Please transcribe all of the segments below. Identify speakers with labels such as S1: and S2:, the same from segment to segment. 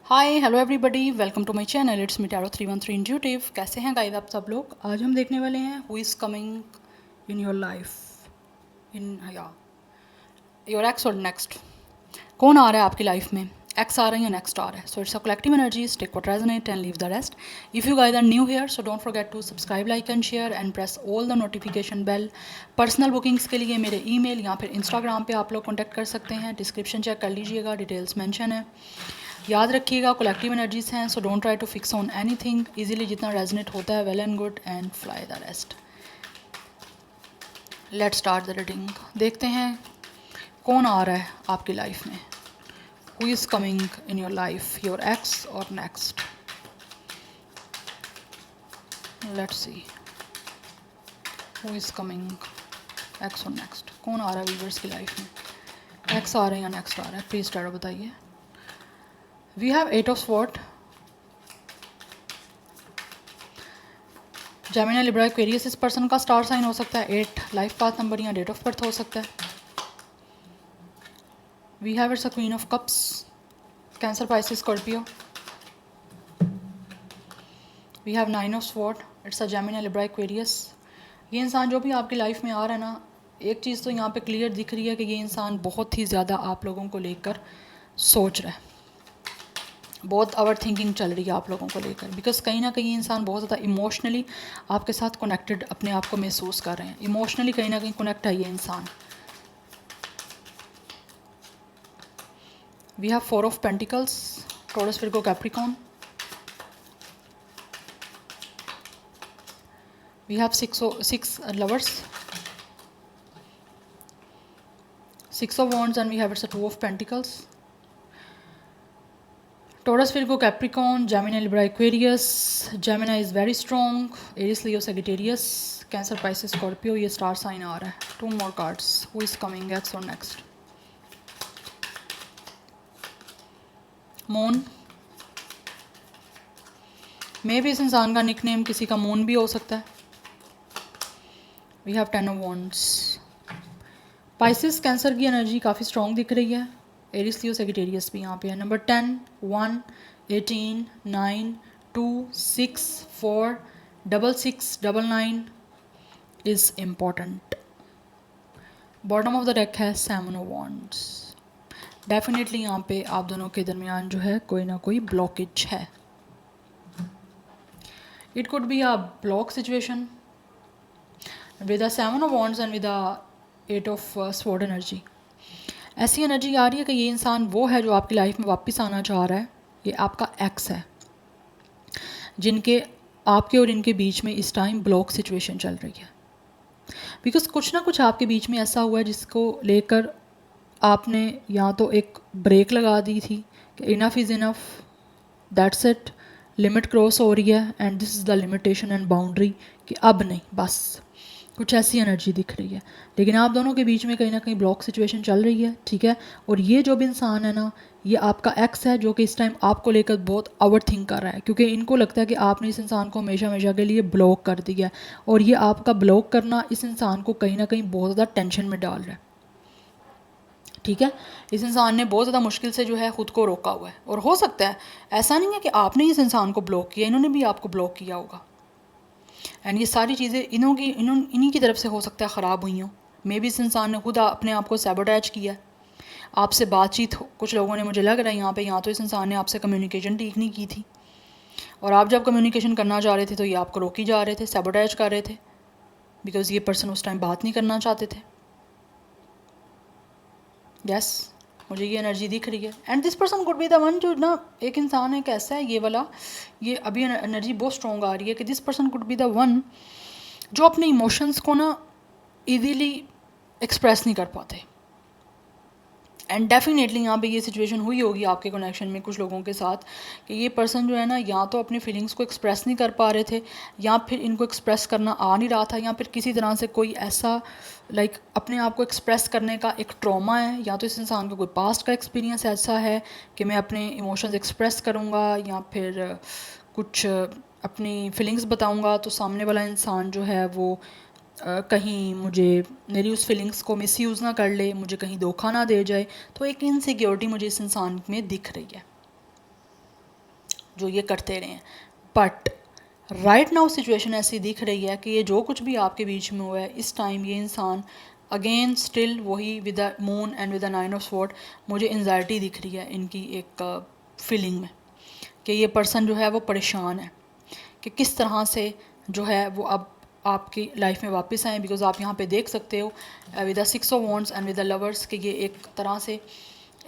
S1: Hi hello everybody, welcome to my channel. It's me tarot 313 intuitive. कैसे हैं guys आप सब लोग? आज हम देखने वाले हैं who is coming in your life, in या योर एक्स और नेक्स्ट। कौन आ रहा है आपकी लाइफ में? एक्स आ रहा है या नेक्स्ट आ रहा है? So it's a collective energy, take what resonate and leave the rest. If you guys are new here so don't forget to subscribe, like and share and press all the notification bell. Personal bookings के लिए मेरे email या फिर Instagram पे आप लोग contact कर सकते हैं। डिस्क्रिप्शन चेक कर लीजिएगा, डिटेल्स मेंशन है। याद रखिएगा कलेक्टिव एनर्जीज हैं, so don't try to fix on anything. Easily जितना रेजनेट होता है well and good, and fly the rest. Let's start the reading. देखते हैं कौन आ रहा है आपकी लाइफ में। Who is coming in your life, your ex और next. Let's see who is coming, ex और नेक्स्ट। कौन आ रहा है व्यूवर्स की लाइफ में? एक्स आ रहे हैं या नेक्स्ट आ रहा है? प्लीज़ टैरो बताइए। We have 8 of sword, Gemini, Libra, Aquarius इस पर्सन का स्टार साइन हो सकता है। 8 लाइफ पाथ नंबर या डेट ऑफ बर्थ हो सकता है। We have it's a queen of cups, cancer, Pisces, Scorpio. We have 9 of sword, it's a Gemini, Libra, Aquarius. ये इंसान जो भी आपकी लाइफ में आ रहा है ना, एक चीज़ तो यहाँ पे क्लियर दिख रही है कि ये इंसान बहुत ही ज़्यादा आप लोगों को लेकर सोच रहा है। बहुत ओवर थिंकिंग चल रही है आप लोगों को लेकर, बिकॉज कहीं ना कहीं इंसान बहुत ज़्यादा इमोशनली आपके साथ कनेक्टेड अपने आप को महसूस कर रहे हैं। इमोशनली कहीं ना कहीं कनेक्ट है ये इंसान। We have 4 of pentacles, Taurus, Virgo, Capricorn. We have 6 lovers, 6 of wands, and we have it's a 2 of pentacles. Taurus, Virgo, Capricorn, Gemini, Libra, Aquarius. Gemini is very strong. Aries, Leo, Sagittarius. Cancer, Pisces, Scorpio. ये star sign आ रहा है। 2 more cards. Who is coming, X or next? Moon, मे भी इस इंसान का nickname किसी का मून भी हो सकता है। We have 10 of wands. Pisces, cancer की एनर्जी काफ़ी स्ट्रॉन्ग दिख रही है। एरिस, लियो, सेगिटेरियस भी यहाँ पे है। Number 10, 1, 18, 9, 2, 6, 4, 6, 9 is important. Bottom of the deck है 7 ऑफ वॉन्ड्स। डेफिनेटली यहाँ पे आप दोनों के दरमियान जो है कोई ना कोई ब्लॉकेज है। It could be a block situation with a 7 of wands and with a 8 of sword energy. ऐसी एनर्जी आ रही है कि ये इंसान वो है जो आपकी लाइफ में वापस आना चाह रहा है। ये आपका एक्स है जिनके आपके और इनके बीच में इस टाइम ब्लॉक सिचुएशन चल रही है। बिकॉज कुछ ना कुछ आपके बीच में ऐसा हुआ है जिसको लेकर आपने या तो एक ब्रेक लगा दी थी कि enough is enough, that's it, limit cross हो रही है and this is the limitation and boundary, कि अब नहीं, बस कुछ ऐसी एनर्जी दिख रही है। लेकिन आप दोनों के बीच में कहीं ना कहीं ब्लॉक सिचुएशन चल रही है, ठीक है। और ये जो भी इंसान है ना, ये आपका एक्स है जो कि इस टाइम आपको लेकर बहुत ओवर थिंक कर रहा है, क्योंकि इनको लगता है कि आपने इस इंसान को हमेशा हमेशा के लिए ब्लॉक कर दिया है। और ये आपका ब्लॉक करना इस इंसान को कहीं ना कहीं बहुत ज़्यादा टेंशन में डाल रहा है, ठीक है। इस इंसान ने बहुत ज़्यादा मुश्किल से जो है ख़ुद को रोका हुआ है। और हो सकता है ऐसा नहीं है कि आपने इस इंसान को ब्लॉक किया, इन्होंने भी आपको ब्लॉक किया होगा। एंड ये सारी चीज़ें इन्हीं की तरफ से हो सकता है ख़राब हुई हों। मे भी इस इंसान ने खुद अपने आप को सैबोटैज किया। आपसे बातचीत कुछ लोगों ने, मुझे लग रहा है यहाँ पे, यहाँ तो इस इंसान ने आपसे कम्युनिकेशन ठीक नहीं की थी, और आप जब कम्युनिकेशन करना चाह रहे थे तो ये आपको रोकी जा रहे थे, सैबोटैज कर रहे थे, बिकॉज ये पर्सन उस टाइम बात नहीं करना चाहते थे। यस, मुझे ये एनर्जी दिख रही है। And this person could be the one, जो ना एक इंसान है कैसा है ये वाला, ये अभी एनर्जी बहुत स्ट्रॉन्ग आ रही है कि this person could be the one जो अपने इमोशंस को ना ईजीली एक्सप्रेस नहीं कर पाते। एंड डेफिनेटली यहाँ पे ये सिचुएशन हुई होगी आपके कनेक्शन में कुछ लोगों के साथ कि ये पर्सन जो है ना, या तो अपनी फीलिंग्स को एक्सप्रेस नहीं कर पा रहे थे, या फिर इनको एक्सप्रेस करना आ नहीं रहा था, या फिर किसी तरह से कोई ऐसा अपने आप को एक्सप्रेस करने का एक ट्रॉमा है, या तो इस इंसान का कोई पास्ट का एक्सपीरियंस ऐसा है कि मैं अपने इमोशंस एक्सप्रेस करूँगा या फिर कुछ अपनी फीलिंग्स बताऊँगा तो सामने वाला इंसान जो है वो कहीं मुझे, मेरी उस फीलिंग्स को मिसयूज़ ना कर ले, मुझे कहीं धोखा ना दे जाए। तो एक इनसिक्योरिटी मुझे इस इंसान में दिख रही है। जो ये करते रहे हैं। बट राइट नाउ सिचुएशन ऐसी दिख रही है कि ये जो कुछ भी आपके बीच में हुआ है इस टाइम, ये इंसान अगेन स्टिल वही with the moon and with the 9 of sword, मुझे एंजाइटी दिख रही है इनकी एक फीलिंग में कि ये पर्सन जो है वो परेशान है कि किस तरह से जो है वो अब आपकी लाइफ में वापस आए। बिकॉज आप यहाँ पे देख सकते हो with the 6 of wands and with the lovers कि ये एक तरह से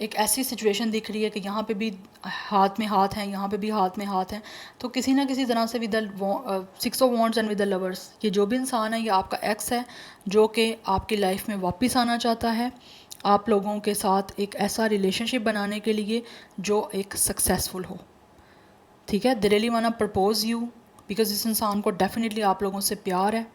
S1: एक ऐसी सिचुएशन दिख रही है कि यहाँ पे भी हाथ में हाथ हैं, यहाँ पे भी हाथ में हाथ हैं। तो किसी ना किसी तरह से with the 6 of wands and with the lovers, ये जो भी इंसान है ये आपका एक्स है जो कि आपकी लाइफ में वापस आना चाहता है आप लोगों के साथ एक ऐसा रिलेशनशिप बनाने के लिए जो एक सक्सेसफुल हो। ठीक है, they really wanna propose you because इस इंसान को डेफिनेटली आप लोगों से प्यार है,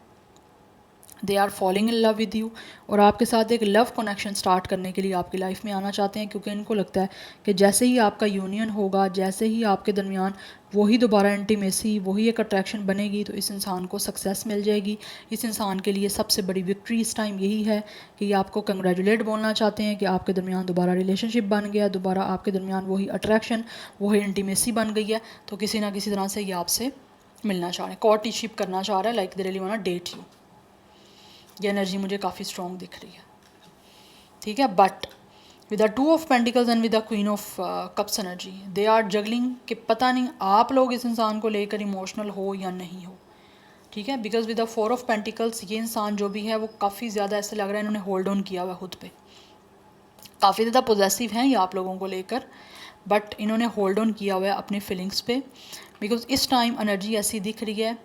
S1: they are falling in love with you, और आपके साथ एक लव कनेक्शन स्टार्ट करने के लिए आपकी लाइफ में आना चाहते हैं क्योंकि इनको लगता है कि जैसे ही आपका यूनियन होगा, जैसे ही आपके दरमियान वही दोबारा इंटीमेसी, वही एक अट्रैक्शन बनेगी तो इस इंसान को सक्सेस मिल जाएगी। इस इंसान के लिए सबसे बड़ी विक्ट्री इस टाइम यही है कि ये आपको कंग्रेचुलेट बोलना चाहते हैं कि आपके दरमियान दोबारा रिलेशनशिप बन गया, दोबारा आपके दरमियान वही अट्रैक्शन, वही इंटीमेसी बन गई है। तो किसी ना किसी तरह से ये आपसे मिलना चाह रहे हैं, कॉर्टशिप करना चाह रहा है, like they really want to date you. ये एनर्जी मुझे काफ़ी स्ट्रॉन्ग दिख रही है। ठीक है, but with the 2 of pentacles and with the queen of cups energy, they are juggling कि पता नहीं आप लोग इस इंसान को लेकर इमोशनल हो या नहीं हो। ठीक है, because with the 4 of pentacles ये इंसान जो भी है वो काफ़ी ज़्यादा ऐसे लग रहा है इन्होंने होल्ड ऑन किया हुआ खुद पे, काफ़ी ज़्यादा पॉजेसिव हैं ये आप लोगों को लेकर, बट इन्होंने होल्ड ऑन किया हुआ है अपने फीलिंग्स पे। बिकॉज इस टाइम एनर्जी ऐसी दिख रही है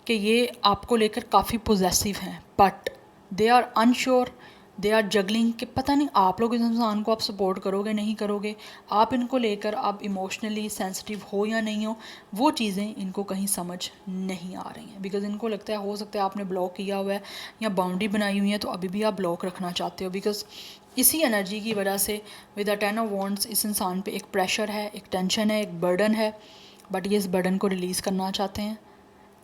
S1: कि ये आपको लेकर काफ़ी पॉजेसिव हैं, but they are unsure, they are juggling कि पता नहीं आप लोग इस इंसान को आप सपोर्ट करोगे नहीं करोगे, आप इनको लेकर आप इमोशनली सेंसिटिव हो या नहीं हो, वो चीज़ें इनको कहीं समझ नहीं आ रही हैं। बिकॉज इनको लगता है हो सकता है आपने ब्लॉक किया हुआ है या बाउंड्री बनाई हुई है तो अभी भी आप ब्लॉक रखना चाहते हो। बिकॉज इसी एनर्जी की वजह से विद द 10 ऑफ वॉन्ड्स इस इंसान पे एक प्रेशर है, एक टेंशन है, एक बर्डन है, बट ये इस बर्डन को रिलीज़ करना चाहते हैं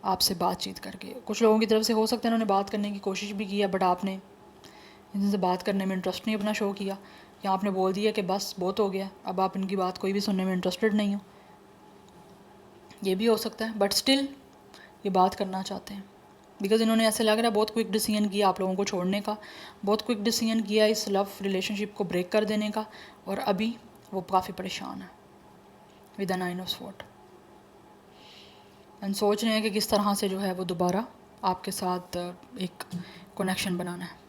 S1: आपसे बातचीत करके। कुछ लोगों की तरफ से हो सकता है उन्होंने बात करने की कोशिश भी की है, बट आपने इनसे बात करने में इंटरेस्ट नहीं अपना शो किया, या आपने बोल दिया कि बस बहुत हो गया, अब आप इनकी बात कोई भी सुनने में इंटरेस्टेड नहीं हो। ये भी हो सकता है, बट स्टिल ये बात करना चाहते हैं बिकॉज इन्होंने ऐसे लग रहा है बहुत क्विक डिसीजन किया आप लोगों को छोड़ने का, बहुत क्विक डिसीजन किया इस लव रिलेशनशिप को ब्रेक कर देने का, और अभी वो काफ़ी परेशान है with the 9 of sword and सोच रहे हैं कि किस तरह से जो है वो दोबारा आपके साथ एक कनेक्शन बनाना है।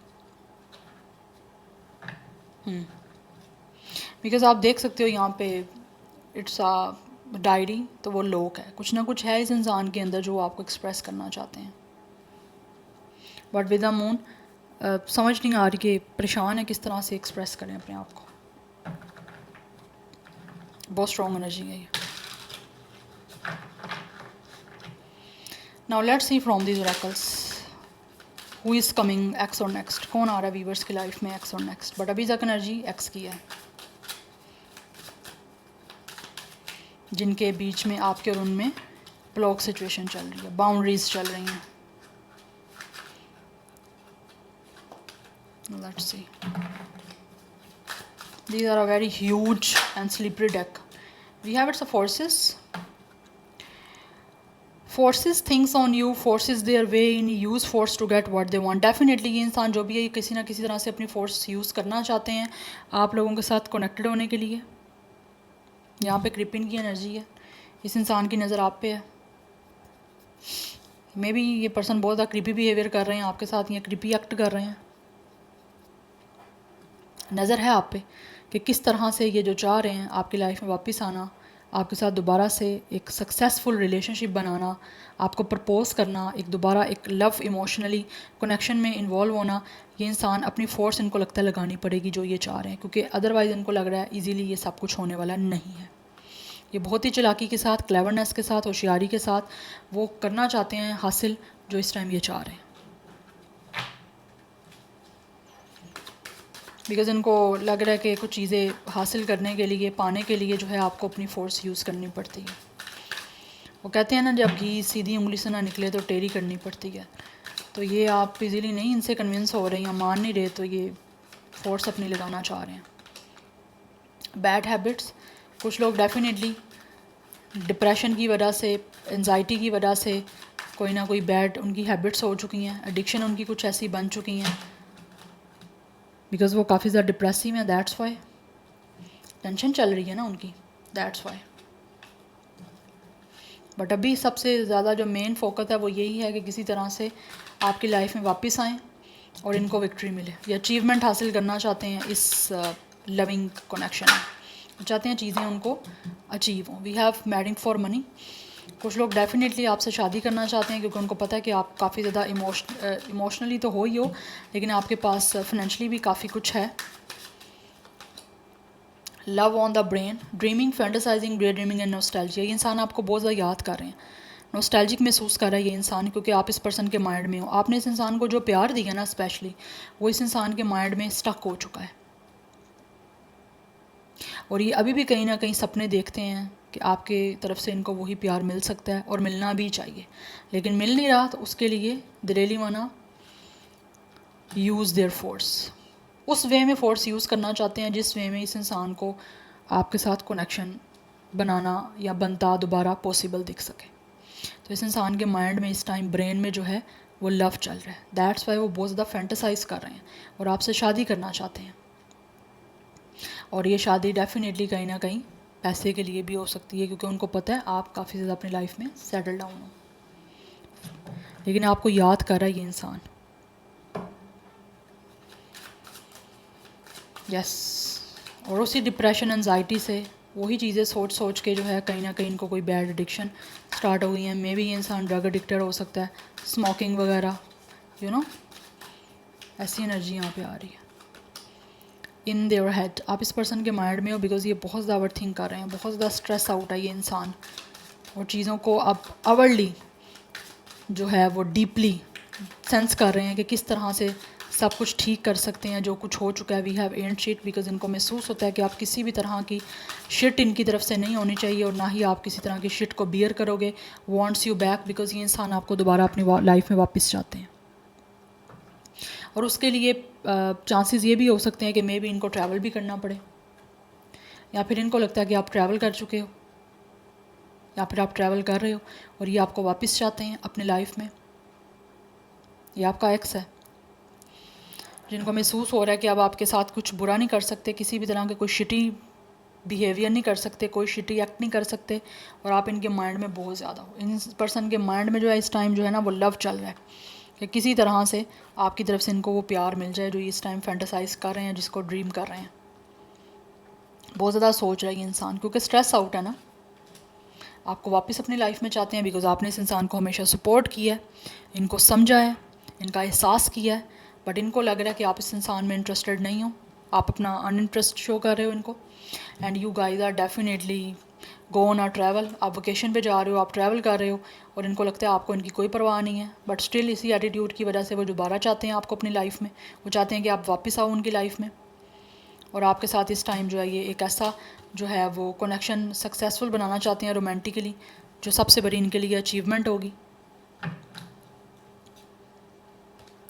S1: बिकॉज आप देख सकते हो यहाँ पे इट्स अ डायरी, तो वो लोग है, कुछ ना कुछ है इस इंसान के अंदर जो आपको एक्सप्रेस करना चाहते हैं, बट विद द मून समझ नहीं आ रही कि परेशान है किस तरह से एक्सप्रेस करें अपने आप को। बहुत स्ट्रॉन्ग एनर्जी है ये। Now let's see from these oracles who is coming ex और नेक्स्ट, कौन आ रहा है वीवर्स की लाइफ में एक्स और नेक्स्ट, बट अभी तक एनर्जी एक्स की है जिनके बीच में आपके और उनमें ब्लॉक सिचुएशन चल रही है, बाउंड्रीज चल रही हैं। Let's see. These are a very huge and slippery deck. We have it's a forces. Forces thinks on you, forces their way in, use force to get what they want. Definitely ये इंसान जो भी है ये किसी ना किसी तरह से अपनी फोर्स यूज़ करना चाहते हैं आप लोगों के साथ कनेक्टेड होने के लिए। यहाँ पे क्रिपिन की एनर्जी है, इस इंसान की नज़र आप पे है। मे बी ये पर्सन बहुत ज़्यादा क्रिपी बिहेवियर कर रहे हैं आपके साथ, या क्रिपी एक्ट कर रहे हैं, नज़र है आप पे कि किस तरह से ये जो चाह रहे हैं आपकी लाइफ में वापस आना, आपके साथ दोबारा से एक सक्सेसफुल रिलेशनशिप बनाना, आपको प्रपोज करना, एक दोबारा एक लव इमोशनली कनेक्शन में इन्वॉल्व होना, ये इंसान अपनी फोर्स इनको लगता है लगानी पड़ेगी जो ये चाह रहे हैं, क्योंकि अदरवाइज़ इनको लग रहा है इजीली ये सब कुछ होने वाला नहीं है। ये बहुत ही चालाकी के साथ, क्लेवरनेस के साथ, होशियारी के साथ वो करना चाहते हैं हासिल जो इस टाइम ये चाह रहे हैं। बिकॉज़ इनको लग रहा है कि कुछ चीज़ें हासिल करने के लिए, पाने के लिए जो है आपको अपनी फ़ोर्स यूज़ करनी पड़ती है। वो कहते हैं ना जब घी सीधी उंगली से ना निकले तो टेढ़ी करनी पड़ती है, तो ये आप इजीली नहीं इनसे कन्विंस हो रहे हैं, मान नहीं रहे, तो ये फोर्स अपनी लगाना चाह रहे हैं। बैड हैबिट्स, कुछ लोग डेफिनेटली डिप्रेशन की वजह से, एंजाइटी की वजह से कोई ना कोई बैड उनकी हैबिट्स हो चुकी हैं, एडिक्शन उनकी कुछ ऐसी बन चुकी हैं, बिकॉज वो काफ़ी ज़्यादा डिप्रेसिव हैं, दैट्स वाई। टेंशन चल रही है ना उनकी, दैट्स वाई। बट अभी सबसे ज़्यादा जो मेन फोकस है वो यही है कि किसी तरह से आपकी लाइफ में वापस आएँ और इनको विक्ट्री मिले। ये अचीवमेंट हासिल करना चाहते हैं इस लविंग कनेक्शन में, चाहते हैं चीज़ें उनको अचीव हों। We have married for money. कुछ लोग डेफिनेटली आपसे शादी करना चाहते हैं क्योंकि उनको पता है कि आप काफ़ी ज़्यादा इमोशनली तो हो ही हो, लेकिन आपके पास फाइनेंशली भी काफ़ी कुछ है। Love on the brain, dreaming, fantasising, day dreaming and nostalgia. ये इंसान आपको बहुत ज़्यादा याद कर रहे हैं, नॉस्टैल्जिक महसूस कर रहा है ये इंसान, क्योंकि आप इस पर्सन के माइंड में हो। आपने इस इंसान को जो प्यार दिया ना स्पेशली, वो इस इंसान के माइंड में स्टक हो चुका है। और ये अभी भी कहीं ना कहीं सपने देखते हैं कि आपके तरफ से इनको वही प्यार मिल सकता है और मिलना भी चाहिए, लेकिन मिल नहीं रहा। तो उसके लिए they really वांना use their force, उस वे में फ़ोर्स यूज़ करना चाहते हैं जिस वे में इस इंसान को आपके साथ कनेक्शन बनाना या बनता दोबारा पॉसिबल दिख सके। तो इस इंसान के माइंड में इस टाइम, ब्रेन में जो है वो लव चल रहा है, दैट्स वाई वो बहुत ज़्यादा फैंटेसाइज कर रहे हैं और आपसे शादी करना चाहते हैं। और ये शादी डेफिनेटली कहीं ना कहीं पैसे के लिए भी हो सकती है, क्योंकि उनको पता है आप काफ़ी ज़्यादा अपनी लाइफ में सेटल डाउन हो, लेकिन आपको याद कर रहा है ये इंसान। यस, और उसी डिप्रेशन, एंजाइटी से वही चीज़ें सोच सोच के जो है कहीं ना कहीं इनको कोई बैड एडिक्शन स्टार्ट हो गई हैं। मे बी ये इंसान ड्रग एडिक्टेड हो सकता है, स्मोकिंग वगैरह, यू नो, ऐसी एनर्जी यहाँ पे आ रही है इन देयर हेड। आप इस पर्सन के माइंड में हो बिकॉज ये बहुत ज़्यादा ओवर थिंक कर रहे हैं, बहुत ज़्यादा स्ट्रेस आउट है ये इंसान, और चीज़ों को अब अवर्ली जो है वो डीपली सेंस कर रहे हैं कि किस तरह से सब कुछ ठीक कर सकते हैं जो कुछ हो चुका है। We have and shit, because इनको महसूस होता है कि आप किसी भी तरह की शिट इनकी तरफ से नहीं होनी चाहिए, और ना ही आप किसी तरह की शिट को बियर करोगे। वांट्स यू बैक, बिकॉज ये इंसान आपको दोबारा अपनी लाइफ में वापस चाहते हैं। और उसके लिए चांसेस ये भी हो सकते हैं कि मे बी इनको ट्रैवल भी करना पड़े, या फिर इनको लगता है कि आप ट्रैवल कर चुके हो, या फिर आप ट्रैवल कर रहे हो और ये आपको वापस चाहते हैं अपनी लाइफ में। ये आपका एक्स है जिनको महसूस हो रहा है कि अब आपके साथ कुछ बुरा नहीं कर सकते, किसी भी तरह के कोई शिटी बिहेवियर नहीं कर सकते, कोई शिटी एक्ट नहीं कर सकते, और आप इनके माइंड में बहुत ज़्यादा हो। इन पर्सन के माइंड में जो है इस टाइम जो है ना वो लव चल रहा है कि किसी तरह से आपकी तरफ से इनको वो प्यार मिल जाए जो इस टाइम फैंटेसाइज कर रहे हैं, जिसको ड्रीम कर रहे हैं। बहुत ज़्यादा सोच रहा है ये इंसान, क्योंकि स्ट्रेस आउट है ना। आपको वापस अपनी लाइफ में चाहते हैं बिकॉज आपने इस इंसान को हमेशा सपोर्ट किया है, इनको समझा है, इनका एहसास किया है, बट इनको लग रहा है कि आप इस इंसान में इंटरेस्टेड नहीं हो, आप अपना अनइंटरेस्ट शो कर रहे हो इनको। And you guys are definitely go on a travel, आप वेकेशन पे जा रहे हो, आप ट्रैवल कर रहे हो, और इनको लगता है आपको इनकी कोई परवाह नहीं है, बट स्टिल इसी एटीट्यूड की वजह से वो दोबारा चाहते हैं आपको अपनी लाइफ में। वो चाहते हैं कि आप वापस आओ उनकी लाइफ में, और आपके साथ इस टाइम जो है ये एक ऐसा जो है वो कनेक्शन सक्सेसफुल बनाना चाहते हैं रोमांटिकली, जो सबसे बड़ी इनके लिए अचीवमेंट होगी।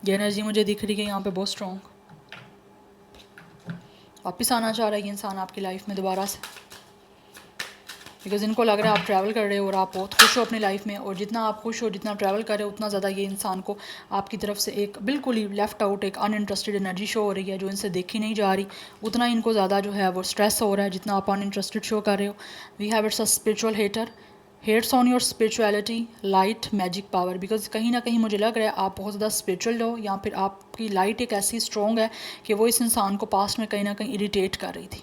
S1: ये एनर्जी मुझे दिख रही है यहाँ पे बहुत स्ट्रॉन्ग। वापस आना चाह रहा है ये इंसान आपकी लाइफ में दोबारा से, बिकॉज इनको लग रहा है आप ट्रैवल कर रहे हो और आप बहुत खुश हो अपनी लाइफ में, और जितना आप खुश हो, जितना ट्रैवल कर रहे हो, उतना ज़्यादा ये इंसान को आपकी तरफ से एक बिल्कुल ही लेफ्ट आउट, एक अनइंटरेस्टेड एनर्जी शो हो रही है जो इनसे देखी नहीं जा रही। उतना इनको ज़्यादा जो है वो स्ट्रेस हो रहा है जितना आप अनइंटरेस्टेड शो कर रहे हो। We have it's a spiritual hater, hates on your spirituality, light, magic power, because कहीं ना कहीं मुझे लग रहा है आप बहुत ज़्यादा स्पिरिचुअल हो, या फिर आपकी लाइट एक ऐसी स्ट्रॉन्ग है कि वो इस इंसान को पास्ट में कहीं ना कहीं इरिटेट कर रही थी।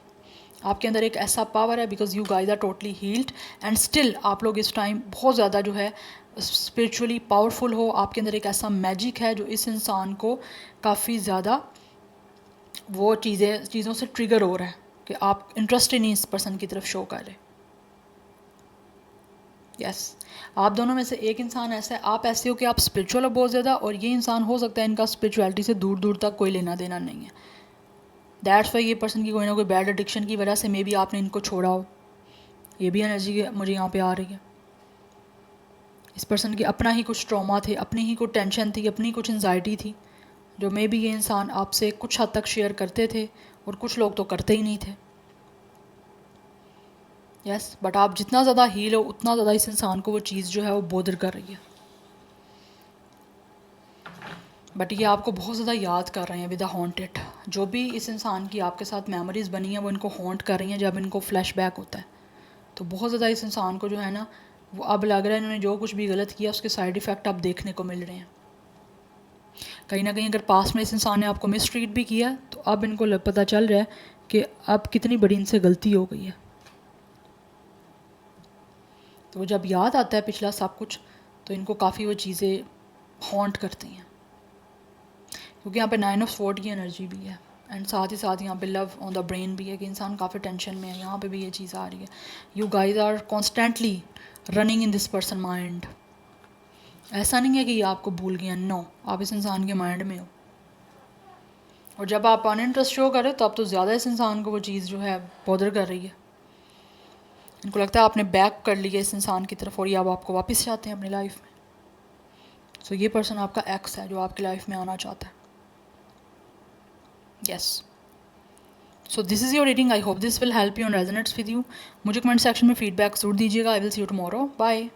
S1: आपके अंदर एक ऐसा पावर है because you guys are totally healed, and still आप लोग इस टाइम बहुत ज़्यादा जो है स्पिरिचुअली पावरफुल हो। आपके अंदर एक ऐसा मैजिक है जो इस इंसान को काफ़ी ज़्यादा वो चीज़ों से ट्रिगर हो रहा है कि आप इंटरेस्ट ही नहीं इस पर्सन की तरफ शो कर रहे। यस, आप दोनों में से एक इंसान ऐसा है, आप ऐसे हो कि आप स्पिरिचुअल हो बहुत ज़्यादा, और ये इंसान हो सकता है इनका स्पिरिचुअलिटी से दूर दूर तक कोई लेना देना नहीं है। दैट्स वाई ये पर्सन की कोई ना कोई बैड एडिक्शन की वजह से मे बी आपने इनको छोड़ा हो। ये भी एनर्जी मुझे यहाँ पे आ रही है। इस पर्सन की अपना ही कुछ ट्रॉमा थे, अपनी ही कुछ टेंशन थी, अपनी कुछ एंजाइटी थी, जो मे बी ये इंसान आपसे कुछ हद तक शेयर करते थे, और कुछ लोग तो करते ही नहीं थे। यस, बट आप जितना ज़्यादा हील हो उतना ज़्यादा इस इंसान को वो चीज़ जो है वो बोदर कर रही है, बट ये आपको बहुत ज़्यादा याद कर रहे हैं विद द हॉन्टेड। जो भी इस इंसान की आपके साथ मेमोरीज़ बनी हैं वो इनको हॉन्ट कर रही हैं जब इनको फ्लैशबैक होता है। तो बहुत ज़्यादा इस इंसान को जो है ना वो अब लग रहा है इन्होंने जो कुछ भी गलत किया उसके साइड इफ़ेक्ट अब देखने को मिल रहे हैं। कहीं ना कहीं अगर पास में इस इंसान ने आपको मिसट्रीट भी किया तो अब इनको पता चल रहा है कि अब कितनी बड़ी इनसे गलती हो गई है। तो वो जब याद आता है पिछला सब कुछ तो इनको काफ़ी वो चीज़ें हॉन्ट करती हैं, क्योंकि यहाँ पे 9 ऑफ स्वॉर्ड की एनर्जी भी है एंड साथ ही साथ यहाँ पे लव ऑन द ब्रेन भी है कि इंसान काफ़ी टेंशन में है। यहाँ पे भी ये चीज़ आ रही है, you guys are constantly running in this person mind. ऐसा नहीं है कि ये आपको भूल गया, नो, आप इस इंसान के माइंड में हो। और जब आप अनइंटरेस्ट शो करें तो अब तो ज़्यादा इस इंसान को वो चीज़ जो है बॉदर कर रही है। इनको लगता है आपने बैक कर लिया इस इंसान की तरफ और ये अब आपको वापस चाहते हैं अपनी लाइफ में। सो ये पर्सन आपका एक्स है जो आपकी लाइफ में आना चाहता है। Yes, so this is your reading, I hope this will help you and resonates with you. मुझे कमेंट सेक्शन में फीडबैक जरूर दीजिएगा। I will see you tomorrow, bye.